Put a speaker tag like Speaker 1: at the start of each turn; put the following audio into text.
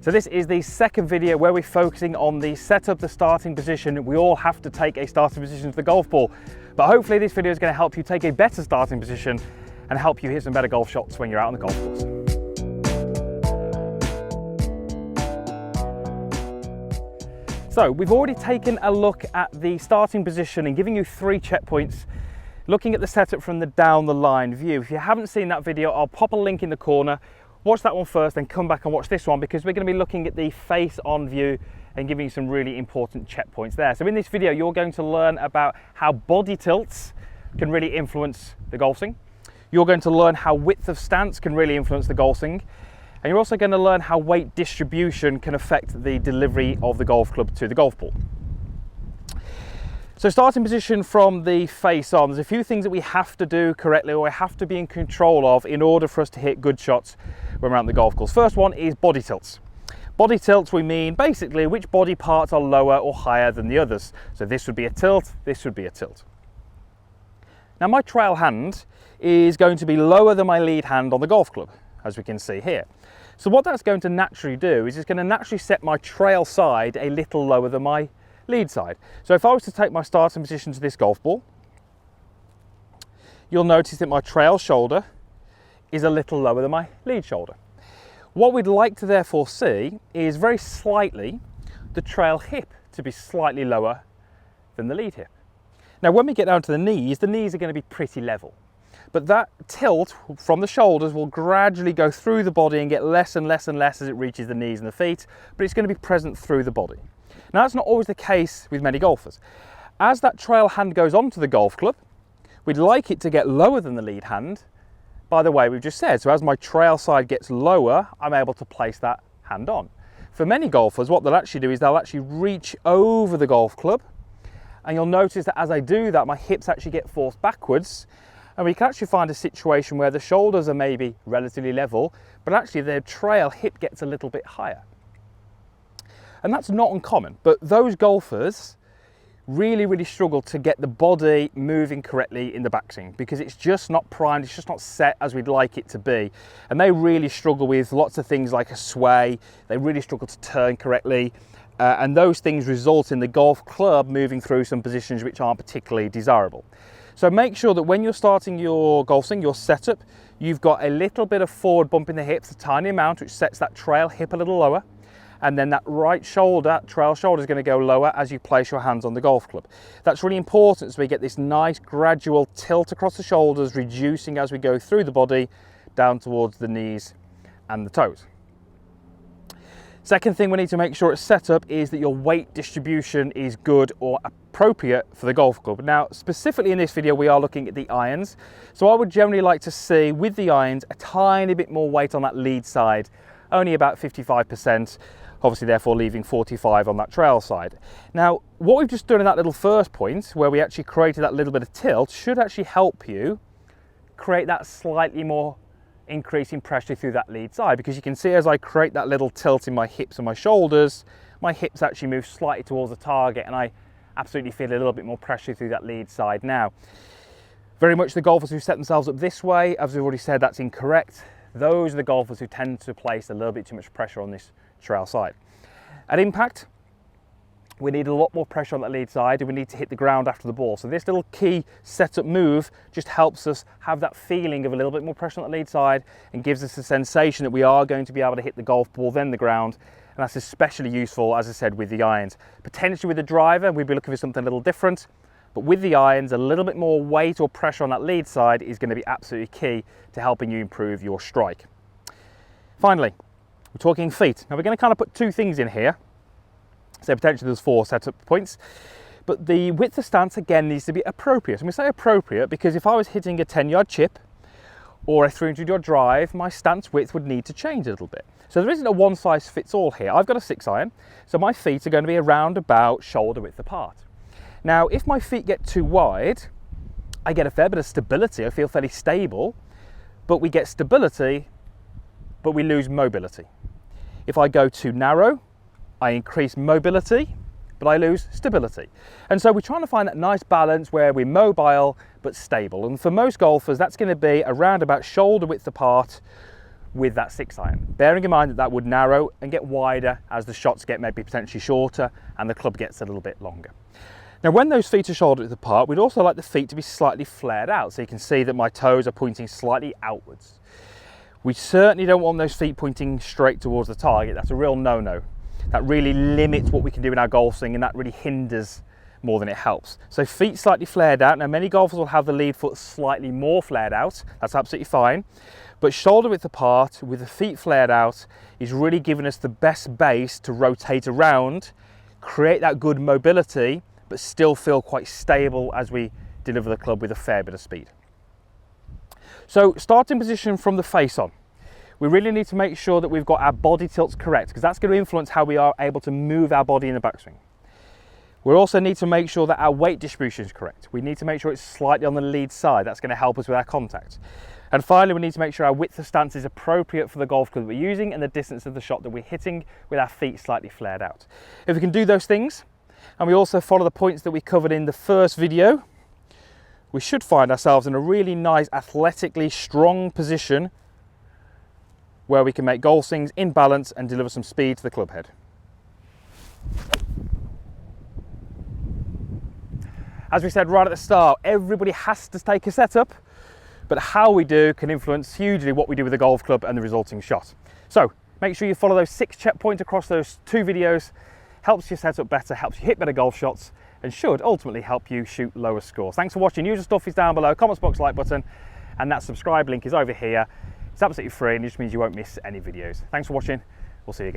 Speaker 1: So this is the second video where we're focusing on the setup, the starting position. We all have to take a starting position to the golf ball, but hopefully this video is going to help you take a better starting position and help you hit some better golf shots when you're out on the golf course. So we've already taken a look at the starting position and giving you 3 checkpoints, looking at the setup from the down the line view. If you haven't seen that video, I'll pop a link in the corner. Watch that one first, then come back and watch this one, because we're going to be looking at the face-on view and giving you some really important checkpoints there. So in this video, you're going to learn about how body tilts can really influence the golf swing. You're going to learn how width of stance can really influence the golf swing. And you're also going to learn how weight distribution can affect the delivery of the golf club to the golf ball. So starting position from the face on, there's a few things that we have to do correctly, or we have to be in control of in order for us to hit good shots when we're out on the golf course. First one is body tilts. Body tilts, we mean basically which body parts are lower or higher than the others. So this would be a tilt, this would be a tilt. Now my trail hand is going to be lower than my lead hand on the golf club, as we can see here. So what that's going to naturally do is it's going to naturally set my trail side a little lower than my lead side. So if I was to take my starting position to this golf ball, you'll notice that my trail shoulder is a little lower than my lead shoulder. What we'd like to therefore see is very slightly the trail hip to be slightly lower than the lead hip. Now when we get down to the knees are going to be pretty level, but that tilt from the shoulders will gradually go through the body and get less and less and less as it reaches the knees and the feet, but it's going to be present through the body. Now that's not always the case with many golfers. As that trail hand goes onto the golf club, we'd like it to get lower than the lead hand by the way we've just said. So as my trail side gets lower, I'm able to place that hand on. For many golfers, what they'll actually do is they'll actually reach over the golf club, and you'll notice that as I do that, my hips actually get forced backwards, and we can actually find a situation where the shoulders are maybe relatively level, but actually the trail hip gets a little bit higher. And that's not uncommon, but those golfers really struggle to get the body moving correctly in the backswing because it's just not primed, it's just not set as we'd like it to be. And they really struggle with lots of things like a sway, they really struggle to turn correctly, and those things result in the golf club moving through some positions which aren't particularly desirable. So make sure that when you're starting your golf swing, your setup, you've got a little bit of forward bump in the hips, a tiny amount, which sets that trail hip a little lower. And then that right shoulder, trail shoulder, is going to go lower as you place your hands on the golf club. That's really important so we get this nice gradual tilt across the shoulders, reducing as we go through the body down towards the knees and the toes. Second thing we need to make sure it's set up is that your weight distribution is good or appropriate for the golf club. Now, specifically in this video, we are looking at the irons. So I would generally like to see with the irons a tiny bit more weight on that lead side, only about 55%. Obviously therefore leaving 45 on that trail side. Now what we've just done in that little first point where we actually created that little bit of tilt should actually help you create that slightly more increasing pressure through that lead side, because you can see as I create that little tilt in my hips and my shoulders, my hips actually move slightly towards the target and I absolutely feel a little bit more pressure through that lead side. Now very much the golfers who set themselves up this way, as we've already said, that's incorrect. Those are the golfers who tend to place a little bit too much pressure on this trail side. At impact, we need a lot more pressure on that lead side and we need to hit the ground after the ball. So this little key setup move just helps us have that feeling of a little bit more pressure on the lead side and gives us a sensation that we are going to be able to hit the golf ball, then the ground. And that's especially useful, as I said, with the irons. Potentially with the driver, we'd be looking for something a little different. But with the irons, a little bit more weight or pressure on that lead side is going to be absolutely key to helping you improve your strike. Finally, we're talking feet. Now we're going to kind of put 2 things in here. So potentially there's 4 setup points. But the width of stance again needs to be appropriate. And we say appropriate because if I was hitting a 10-yard chip or a 300-yard drive, my stance width would need to change a little bit. So there isn't a one-size-fits-all here. I've got a 6-iron, so my feet are going to be around about shoulder width apart. Now, if my feet get too wide, I get a fair bit of stability. I feel fairly stable, but we get stability, but we lose mobility. If I go too narrow, I increase mobility, but I lose stability. And so we're trying to find that nice balance where we're mobile, but stable. And for most golfers, that's going to be around about shoulder width apart with that 6-iron, bearing in mind that that would narrow and get wider as the shots get maybe potentially shorter and the club gets a little bit longer. Now when those feet are shoulder width apart, we'd also like the feet to be slightly flared out, so you can see that my toes are pointing slightly outwards. We certainly don't want those feet pointing straight towards the target. That's a real no-no. That really limits what we can do in our golf swing, and that really hinders more than it helps. So feet slightly flared out. Now many golfers will have the lead foot slightly more flared out. That's absolutely fine. But shoulder width apart with the feet flared out is really giving us the best base to rotate around, create that good mobility, but still feel quite stable as we deliver the club with a fair bit of speed. So starting position from the face on. We really need to make sure that we've got our body tilts correct, because that's going to influence how we are able to move our body in the backswing. We also need to make sure that our weight distribution is correct. We need to make sure it's slightly on the lead side. That's going to help us with our contact. And finally, we need to make sure our width of stance is appropriate for the golf club that we're using and the distance of the shot that we're hitting with our feet slightly flared out. If we can do those things, and we also follow the points that we covered in the first video, we should find ourselves in a really nice, athletically strong position where we can make golf swings in balance and deliver some speed to the club head. As we said right at the start, everybody has to take a setup, but how we do can influence hugely what we do with the golf club and the resulting shot. So make sure you follow those 6 checkpoints across those 2 videos. Helps you set up better, helps you hit better golf shots, and should ultimately help you shoot lower scores. Thanks for watching. Usual stuff is down below, comments box, like button, and that subscribe link is over here. It's absolutely free and it just means you won't miss any videos. Thanks for watching. We'll see you again.